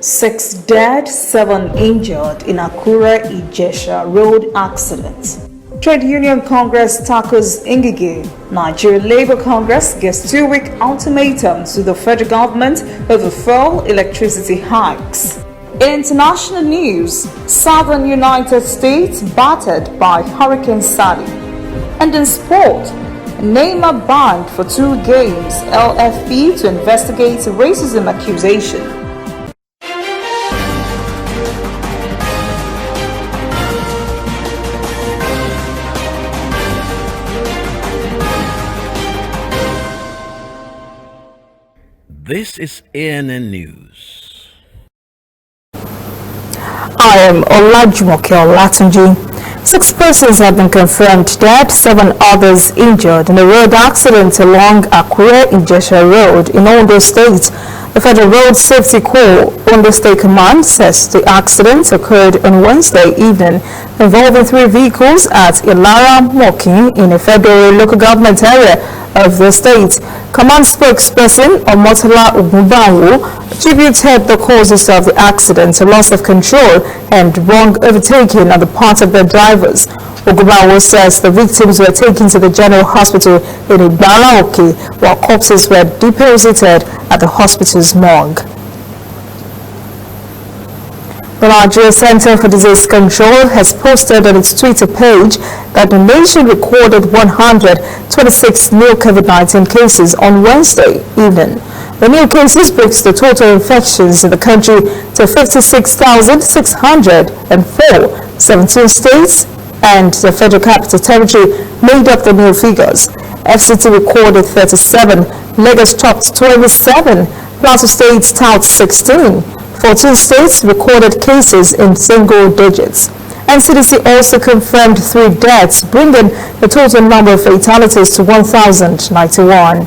6 dead, 7 injured in Akure-Ijesha road accident. Trade Union Congress tackles Ngige. Nigeria Labour Congress gives 2-week ultimatum to the federal government over fuel electricity hikes. In international news, southern United States battered by Hurricane Sally. And in sport, Neymar banned for 2 games, LFP to investigate racism accusation. This is ANN News. I am Olajumoke Olatunji. 6 persons have been confirmed dead, 7 others injured in a road accident along Akure-Ijesha Road in Ondo State. The Federal Road Safety Corps Ondo State Command says the accident occurred on Wednesday evening involving 3 vehicles at Ilara Mokin in a federal local government area of the state. Command spokesperson Omotola Ogunbanwo attributed the causes of the accident to loss of control and wrong overtaking on the part of the drivers. Ogunbanwo says the victims were taken to the general hospital in Igbalaoke while corpses were deposited at the hospital's morgue. The Nigeria Center for Disease Control has posted on its Twitter page that the nation recorded 126 new COVID-19 cases on Wednesday evening. The new cases brings the total infections in the country to 56,604. 17 states and the Federal Capital Territory made up the new figures. FCT recorded 37, Lagos topped 27, Plateau State touts 16. 14 states recorded cases in single digits. And CDC also confirmed 3 deaths, bringing the total number of fatalities to 1,091.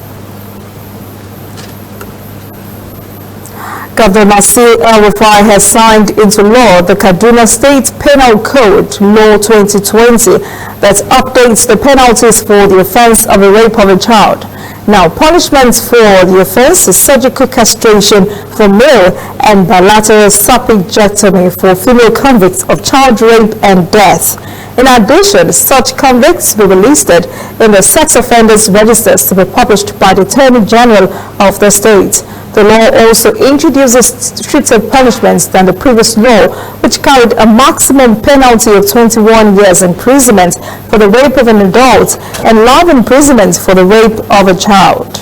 Governor Nasir El-Rufai has signed into law the Kaduna State Penal Code, Law 2020, that updates the penalties for the offense of a rape of a child. Now, punishments for the offense is surgical castration for male and bilateral sapectomy for female convicts of child rape and death. In addition, such convicts will be listed in the sex offenders registers to be published by the Attorney General of the state. The law also introduces stricter punishments than the previous law, which carried a maximum penalty of 21 years imprisonment for the rape of an adult and life imprisonment for the rape of a child.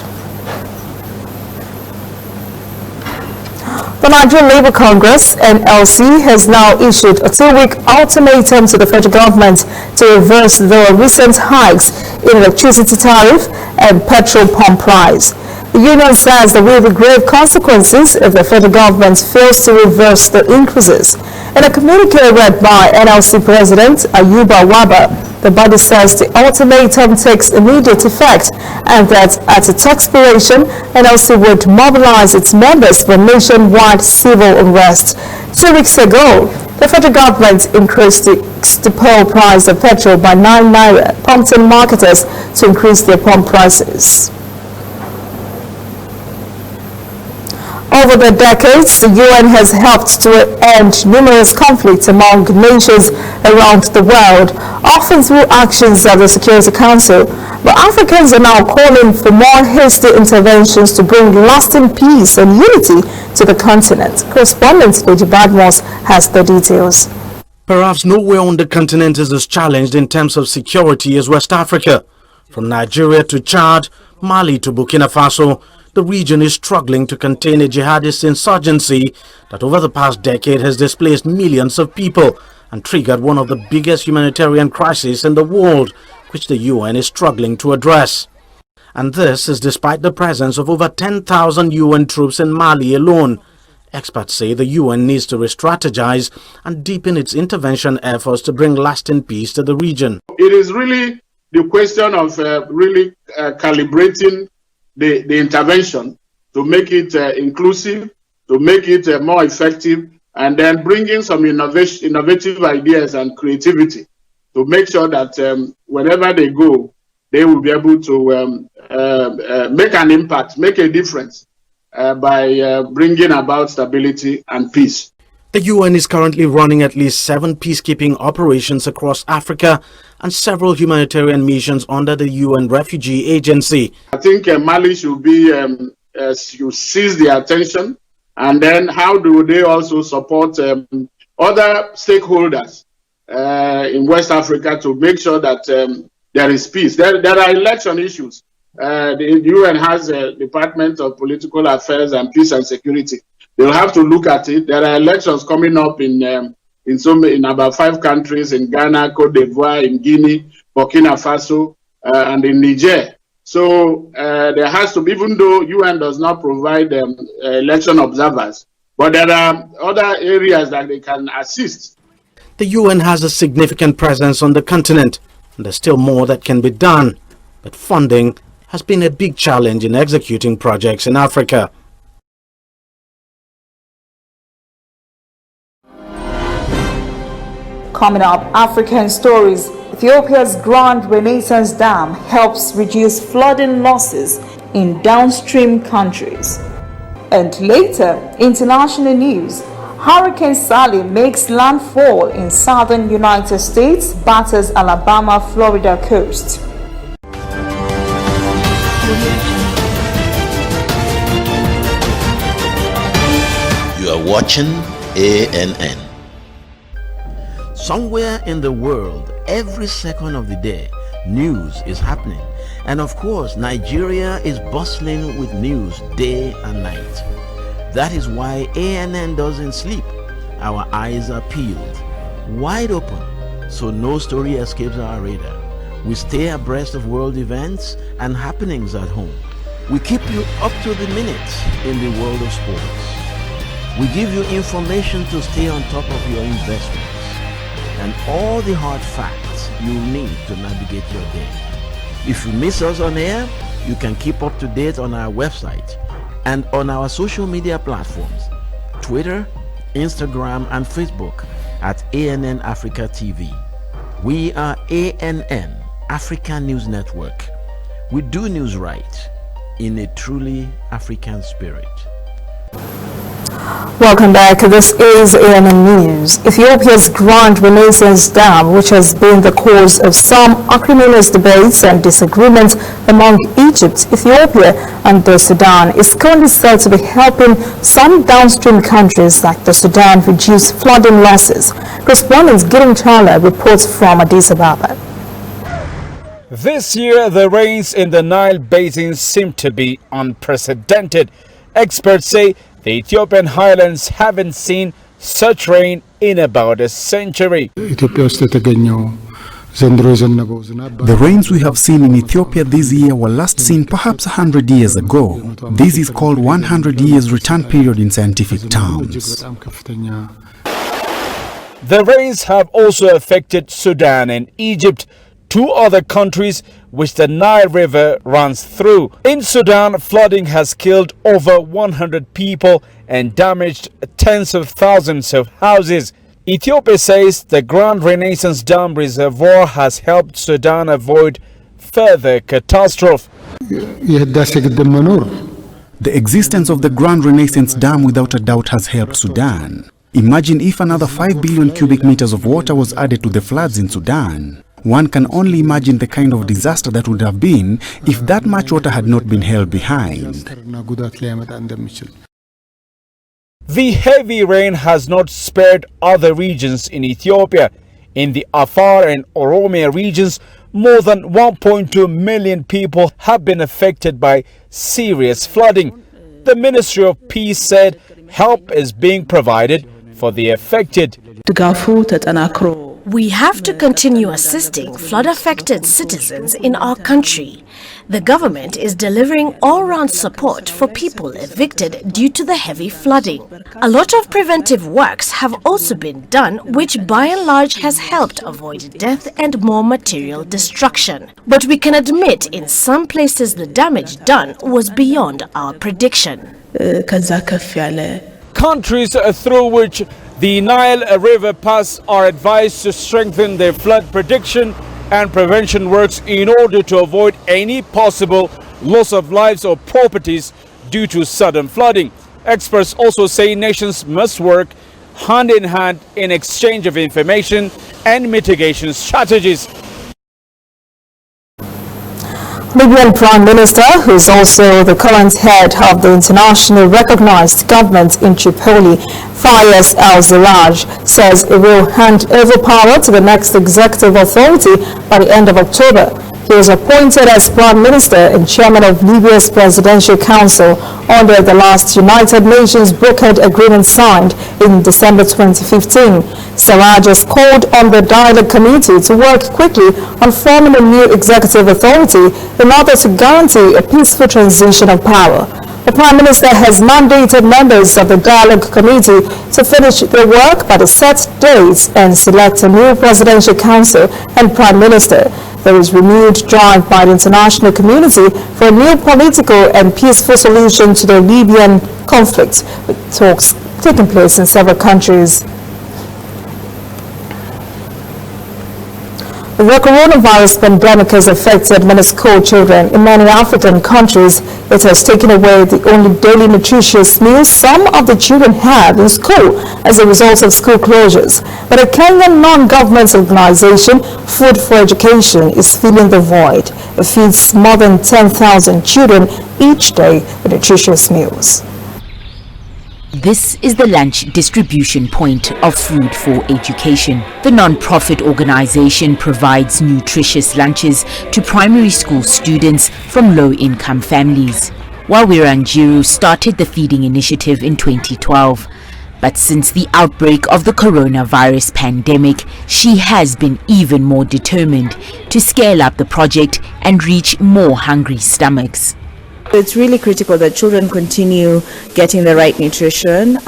The Nigeria Labour Congress, NLC, has now issued a 2-week ultimatum to the federal government to reverse the recent hikes in electricity tariff and petrol pump price. The union says there will be grave consequences if the federal government fails to reverse the increases. In a communique read by NLC President Ayuba Waba, the body says the ultimatum takes immediate effect and that at its expiration, NLC would mobilize its members for nationwide civil unrest. 2 weeks ago, the federal government increased the pearl price of petrol by 9 naira, prompting marketers to increase their pump prices. Over the decades, the UN has helped to end numerous conflicts among nations around the world, often through actions of the Security Council. But Africans are now calling for more hasty interventions to bring lasting peace and unity to the continent. Correspondent Deji Badmos has the details. Perhaps nowhere on the continent is as challenged in terms of security as West Africa. From Nigeria to Chad, Mali to Burkina Faso, the region is struggling to contain a jihadist insurgency that over the past decade has displaced millions of people and triggered one of the biggest humanitarian crises in the world, which the UN is struggling to address. And this is despite the presence of over 10,000 UN troops in Mali alone. Experts say the UN needs to re-strategize and deepen its intervention efforts to bring lasting peace to the region. It is really the question of calibrating the intervention to make it inclusive, to make it more effective, and then bringing some innovative ideas and creativity to make sure that wherever they go, they will be able to make an impact, make a difference. by bringing about stability and peace. The UN is currently running at least 7 peacekeeping operations across Africa and several humanitarian missions under the UN Refugee Agency. I think Mali should be you seize the attention, and then how do they also support other stakeholders in West Africa to make sure that there is peace. There are election issues. The UN has a Department of Political Affairs and Peace and Security. They'll have to look at it. There are elections coming up in about 5 countries: in Ghana, Cote d'Ivoire, in Guinea, Burkina Faso, and in Niger. So there has to be, even though UN does not provide election observers, but there are other areas that they can assist. The UN has a significant presence on the continent, and there's still more that can be done. But funding has been a big challenge in executing projects in Africa. Coming up, African stories. Ethiopia's Grand Renaissance Dam helps reduce flooding losses in downstream countries. And later, international news. Hurricane Sally makes landfall in southern United States, batters Alabama, Florida coast. You are watching ANN. Somewhere in the world, every second of the day, news is happening. And of course, Nigeria is bustling with news day and night. That is why ANN doesn't sleep. Our eyes are peeled, wide open, so no story escapes our radar. We stay abreast of world events and happenings at home. We keep you up to the minute in the world of sports. We give you information to stay on top of your investments and all the hard facts you need to navigate your day. If you miss us on air, you can keep up to date on our website and on our social media platforms, Twitter, Instagram, and Facebook at ANN Africa TV. We are ANN, Africa News Network. We do news right in a truly African spirit. Welcome back. This is ANN News. Ethiopia's Grand Renaissance Dam, which has been the cause of some acrimonious debates and disagreements among Egypt, Ethiopia, and the Sudan, is currently said to be helping some downstream countries like the Sudan reduce flooding losses. Correspondent Gideon Chala reports from Addis Ababa. This year, the rains in the Nile Basin seem to be unprecedented. Experts say the Ethiopian highlands haven't seen such rain in about a century. The rains we have seen in Ethiopia this year were last seen perhaps 100 years ago. This is called 100 years return period in scientific terms. The rains have also affected Sudan and Egypt, 2 other countries which the Nile River runs through. In Sudan, flooding has killed over 100 people and damaged tens of thousands of houses. Ethiopia says the Grand Renaissance Dam reservoir has helped Sudan avoid further catastrophe. The existence of the Grand Renaissance Dam without a doubt has helped Sudan. Imagine if another 5 billion cubic meters of water was added to the floods in Sudan. One can only imagine the kind of disaster that would have been if that much water had not been held behind. The heavy rain has not spared other regions in Ethiopia. In the Afar and Oromia regions, more than 1.2 million people have been affected by serious flooding. The Ministry of Peace said help is being provided for the affected. We have to continue assisting flood-affected citizens in our country. The government is delivering all-round support for people evicted due to the heavy flooding. A lot of preventive works have also been done, which by and large has helped avoid death and more material destruction. But we can admit in some places the damage done was beyond our prediction. Countries through which the Nile River pass are advised to strengthen their flood prediction and prevention works in order to avoid any possible loss of lives or properties due to sudden flooding. Experts also say nations must work hand in hand in exchange of information and mitigation strategies. Libyan Prime Minister, who is also the current head of the internationally recognized government in Tripoli, Fayez al-Sarraj, says it will hand over power to the next executive authority by the end of October. He was appointed as Prime Minister and Chairman of Libya's Presidential Council under the last United Nations brokered agreement signed in December 2015. Sarraj has called on the Dialogue Committee to work quickly on forming a new executive authority in order to guarantee a peaceful transition of power. The Prime Minister has mandated members of the Dialogue Committee to finish their work by the set dates and select a new Presidential Council and Prime Minister. There is renewed drive by the international community for a new political and peaceful solution to the Libyan conflict, with talks taking place in several countries. The coronavirus pandemic has affected many school children in many African countries. It has taken away the only daily nutritious meals some of the children have in school as a result of school closures. But a Kenyan non-government organization, Food for Education, is filling the void. It feeds more than 10,000 children each day with nutritious meals. This is the lunch distribution point of Food for Education. The non-profit organization provides nutritious lunches to primary school students from low-income families. Wawira Njiru started the feeding initiative in 2012. But since the outbreak of the coronavirus pandemic, she has been even more determined to scale up the project and reach more hungry stomachs. It's really critical that children continue getting the right nutrition.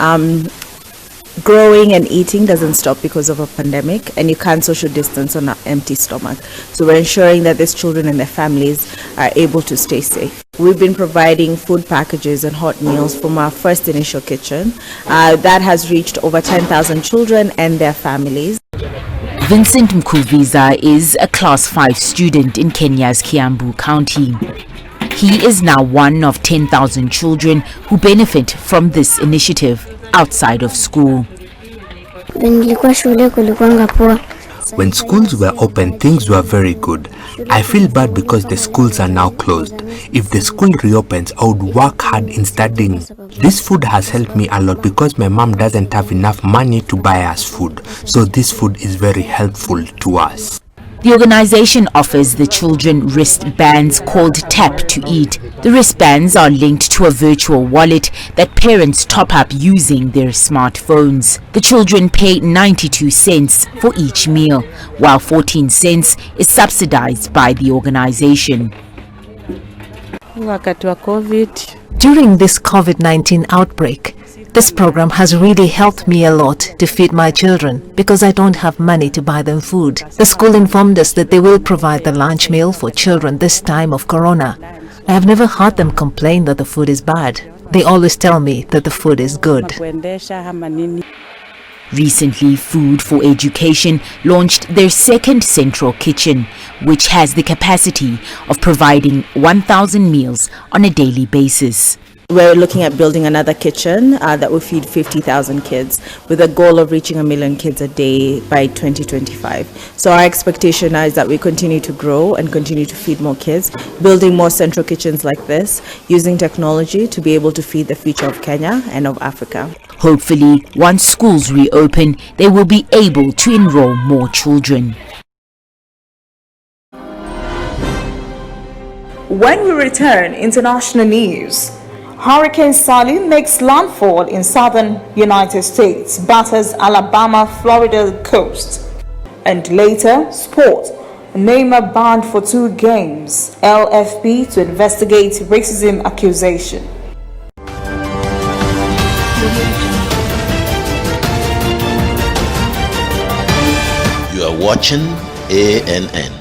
Growing and eating doesn't stop because of a pandemic, and you can't social distance on an empty stomach. So we're ensuring that these children and their families are able to stay safe. We've been providing food packages and hot meals from our first initial kitchen. That has reached over 10,000 children and their families. Vincent Mkuviza is a Class 5 student in Kenya's Kiambu County. He is now one of 10,000 children who benefit from this initiative outside of school. When schools were open, things were very good. I feel bad because the schools are now closed. If the school reopens, I would work hard in studying. This food has helped me a lot because my mom doesn't have enough money to buy us food. So this food is very helpful to us. The organization offers the children wristbands called Tap to Eat. The wristbands are linked to a virtual wallet that parents top up using their smartphones. The children pay 92 cents for each meal, while 14 cents is subsidized by the organization. During this COVID-19 outbreak, this program has really helped me a lot to feed my children because I don't have money to buy them food. The school informed us that they will provide the lunch meal for children this time of corona. I have never heard them complain that the food is bad. They always tell me that the food is good. Recently, Food for Education launched their second central kitchen, which has the capacity of providing 1,000 meals on a daily basis. We're looking at building another kitchen that will feed 50,000 kids with a goal of reaching 1 million kids a day by 2025. So our expectation is that we continue to grow and continue to feed more kids, building more central kitchens like this, using technology to be able to feed the future of Kenya and of Africa. Hopefully, once schools reopen, they will be able to enroll more children. When we return, international news. Hurricane Sally makes landfall in southern United States, batters Alabama, Florida coast. And later, sport. Neymar banned for 2 games. LFP to investigate racism accusation. You are watching ANN.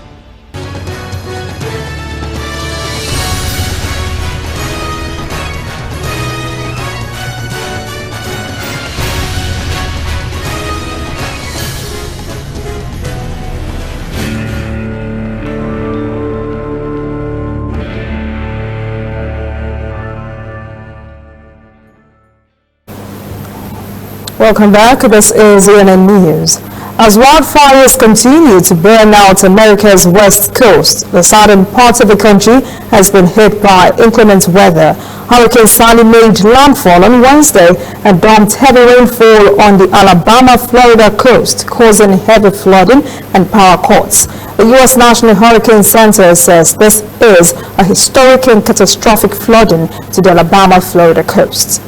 Welcome back. This is CNN News. As wildfires continue to burn out America's west coast, the southern part of the country has been hit by inclement weather. Hurricane Sally made landfall on Wednesday and dumped heavy rainfall on the Alabama-Florida coast, causing heavy flooding and power cuts. The U.S. National Hurricane Center says this is a historic and catastrophic flooding to the Alabama-Florida coast.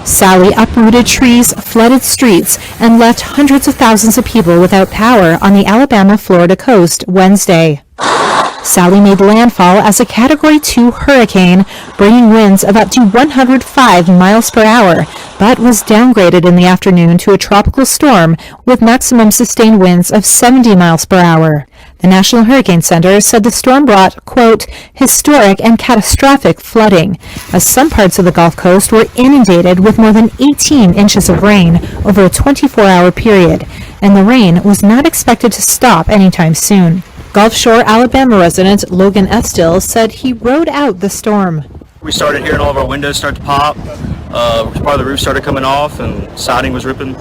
Sally uprooted trees, flooded streets, and left hundreds of thousands of people without power on the Alabama-Florida coast Wednesday. Sally made landfall as a Category 2 hurricane, bringing winds of up to 105 miles per hour, but was downgraded in the afternoon to a tropical storm with maximum sustained winds of 70 miles per hour. The National Hurricane Center said the storm brought, quote, historic and catastrophic flooding, as some parts of the Gulf Coast were inundated with more than 18 inches of rain over a 24-hour period, and the rain was not expected to stop anytime soon. Gulf Shore, Alabama resident Logan Estill said he rode out the storm. We started hearing all of our windows start to pop, part of the roof started coming off, and siding was ripping.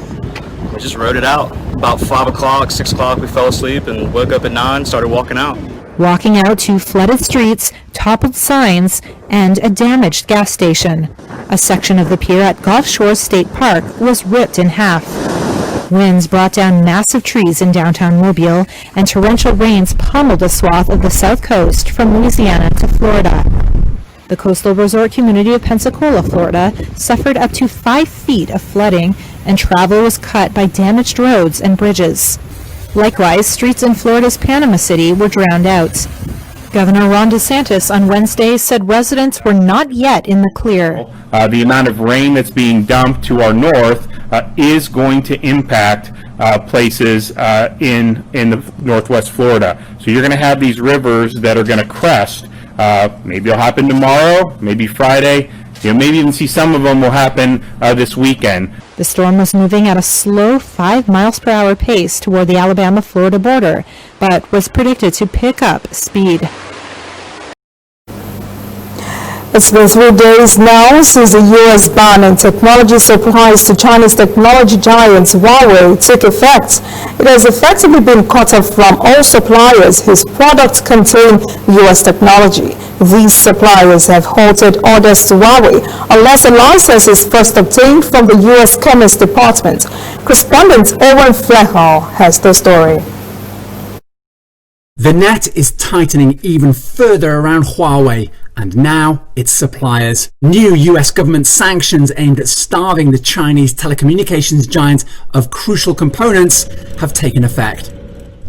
We just rode it out. About 5 o'clock, 6 o'clock, we fell asleep and woke up at 9, started walking out. Walking out to flooded streets, toppled signs, and a damaged gas station. A section of the pier at Gulf Shore State Park was ripped in half. Winds brought down massive trees in downtown Mobile, and torrential rains pummeled a swath of the south coast from Louisiana to Florida. The coastal resort community of Pensacola, Florida, suffered up to 5 feet of flooding, and travel was cut by damaged roads and bridges. Likewise, streets in Florida's Panama City were drowned out. Governor Ron DeSantis on Wednesday said residents were not yet in the clear. The amount of rain that's being dumped to our north is going to impact places in the northwest Florida. So you're going to have these rivers that are going to crest. Maybe it'll happen tomorrow, maybe Friday. Maybe even see some of them will happen this weekend. The storm was moving at a slow 5 miles per hour pace toward the Alabama-Florida border, but was predicted to pick up speed. It's been 3 days now since the U.S. ban on technology supplies to Chinese technology giant Huawei took effect. It has effectively been cut off from all suppliers whose products contain U.S. technology. These suppliers have halted orders to Huawei unless a license is first obtained from the U.S. Commerce Department. Correspondent Owen Flehall has the story. The net is tightening even further around Huawei and now its suppliers. New US government sanctions aimed at starving the Chinese telecommunications giant of crucial components have taken effect.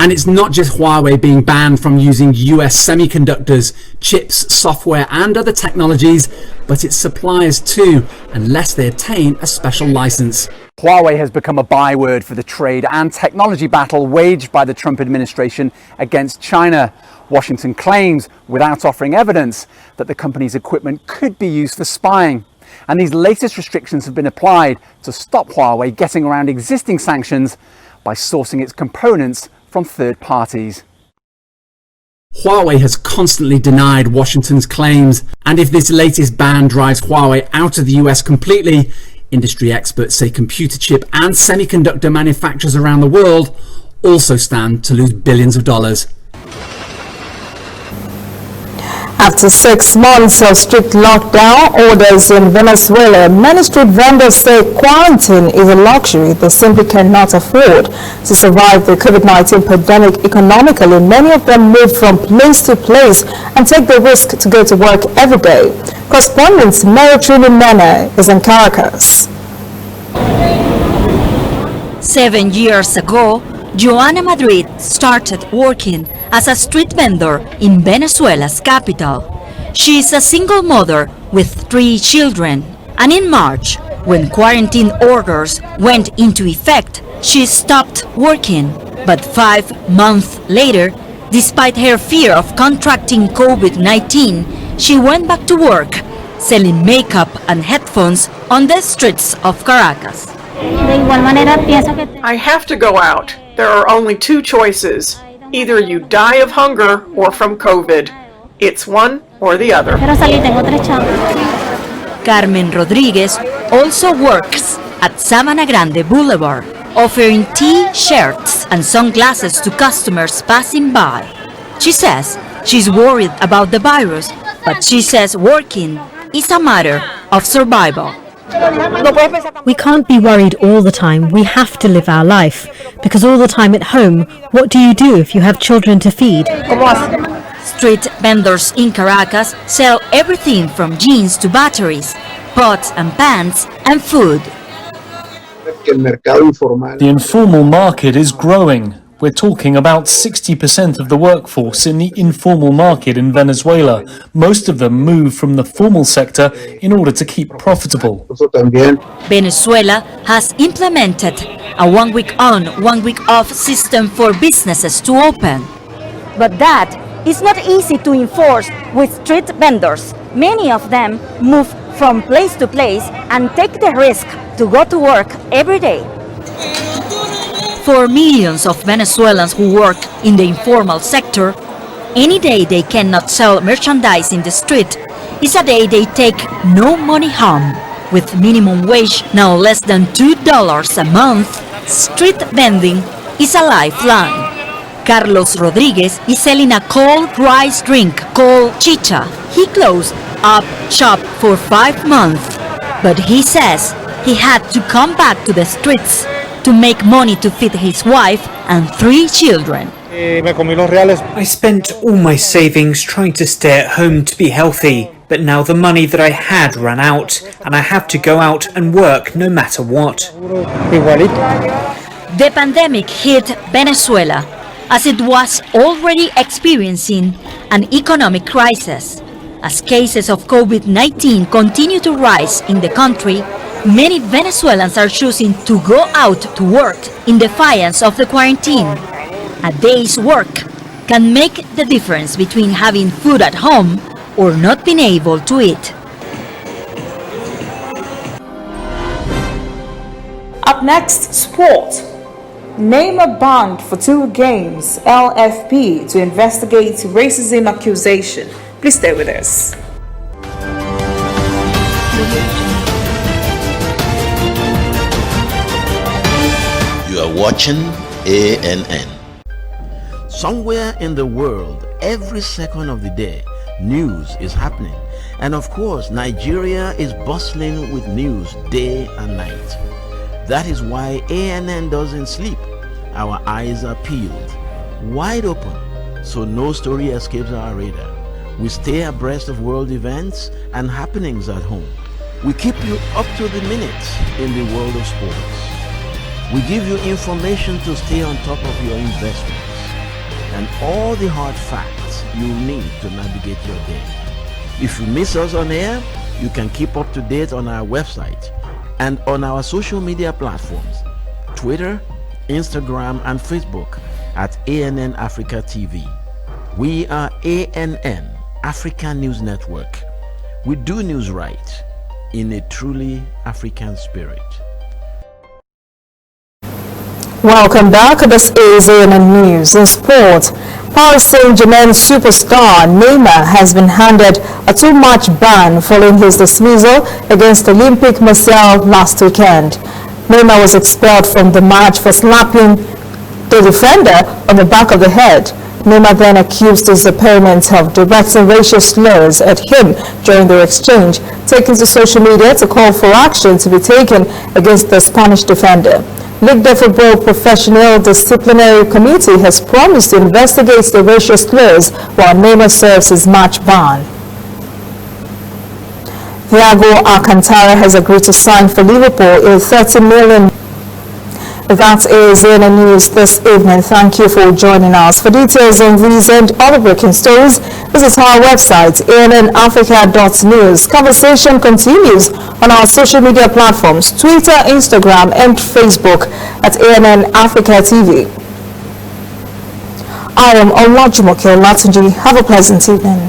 And it's not just Huawei being banned from using US semiconductors, chips, software and other technologies, but its suppliers too, unless they obtain a special license. Huawei has become a byword for the trade and technology battle waged by the Trump administration against China. Washington claims, without offering evidence, that the company's equipment could be used for spying. And these latest restrictions have been applied to stop Huawei getting around existing sanctions by sourcing its components from third parties. Huawei has constantly denied Washington's claims, and if this latest ban drives Huawei out of the US completely, industry experts say computer chip and semiconductor manufacturers around the world also stand to lose billions of dollars. After 6 months of strict lockdown orders in Venezuela, many street vendors say quarantine is a luxury they simply cannot afford. To survive the COVID-19 pandemic economically, many of them move from place to place and take the risk to go to work every day. Correspondent Mary Trini Mena is in Caracas. 7 years ago, Joana Madrid started working as a street vendor in Venezuela's capital. She is a single mother with 3 children, and in March, when quarantine orders went into effect, she stopped working. But 5 months later, despite her fear of contracting COVID-19, she went back to work, selling makeup and headphones on the streets of Caracas. I have to go out. There are only 2 choices. Either you die of hunger or from COVID. It's one or the other. Carmen Rodriguez also works at Sabana Grande Boulevard, offering T-shirts and sunglasses to customers passing by. She says she's worried about the virus, but she says working is a matter of survival. We can't be worried all the time. We have to live our life. Because all the time at home, what do you do if you have children to feed? Street vendors in Caracas sell everything from jeans to batteries, pots and pans, and food. The informal market is growing. We're talking about 60% of the workforce in the informal market in Venezuela. Most of them move from the formal sector in order to keep profitable. Venezuela has implemented a one-week on, one-week off system for businesses to open. But that is not easy to enforce with street vendors. Many of them move from place to place and take the risk to go to work every day. For millions of Venezuelans who work in the informal sector, any day they cannot sell merchandise in the street is a day they take no money home. With minimum wage now less than $2 a month, street vending is a lifeline. Carlos Rodriguez is selling a cold rice drink called chicha. He closed up shop for 5 months, but he says he had to come back to the streets to make money to feed his wife and 3 children. I spent all my savings trying to stay at home to be healthy, but now the money that I had ran out and I have to go out and work no matter what. The pandemic hit Venezuela as it was already experiencing an economic crisis. As cases of COVID-19 continue to rise in the country, many Venezuelans are choosing to go out to work in defiance of the quarantine. A day's work can make the difference between having food at home or not being able to eat. Up next, sport. Neymar banned for 2 games, LFP to investigate racism accusation. Please stay with us. You are watching ANN. Somewhere in the world, every second of the day, news is happening. And of course, Nigeria is bustling with news day and night. That is why ANN doesn't sleep. Our eyes are peeled, wide open, so no story escapes our radar. We stay abreast of world events and happenings at home. We keep you up to the minute in the world of sports. We give you information to stay on top of your investments and all the hard facts you need to navigate your day. If you miss us on air, you can keep up to date on our website and on our social media platforms, Twitter, Instagram, and Facebook at ANN Africa TV. We are ANN, Africa News Network. We do news right in a truly African spirit. Welcome back. This is ANN News. In sport, Paris Saint-Germain superstar Neymar has been handed a 2-match ban following his dismissal against Olympique Marseille last weekend. Neymar was expelled from the match for slapping the defender on the back of the head. Neymar then accused his opponent of directing racial slurs at him during their exchange, taking to social media to call for action to be taken against the Spanish defender. Ligue de Football Professional Disciplinary Committee has promised to investigate the racial slurs while Neymar serves his match ban. Thiago Alcantara has agreed to sign for Liverpool a $30 million. That is ANN News this evening. Thank you for joining us. For details on these and other breaking stories, visit our website, annafrica.news. Conversation continues on our social media platforms, Twitter, Instagram, and Facebook at ANN Africa TV. I am Olajumoke Olatunji. Have a pleasant evening.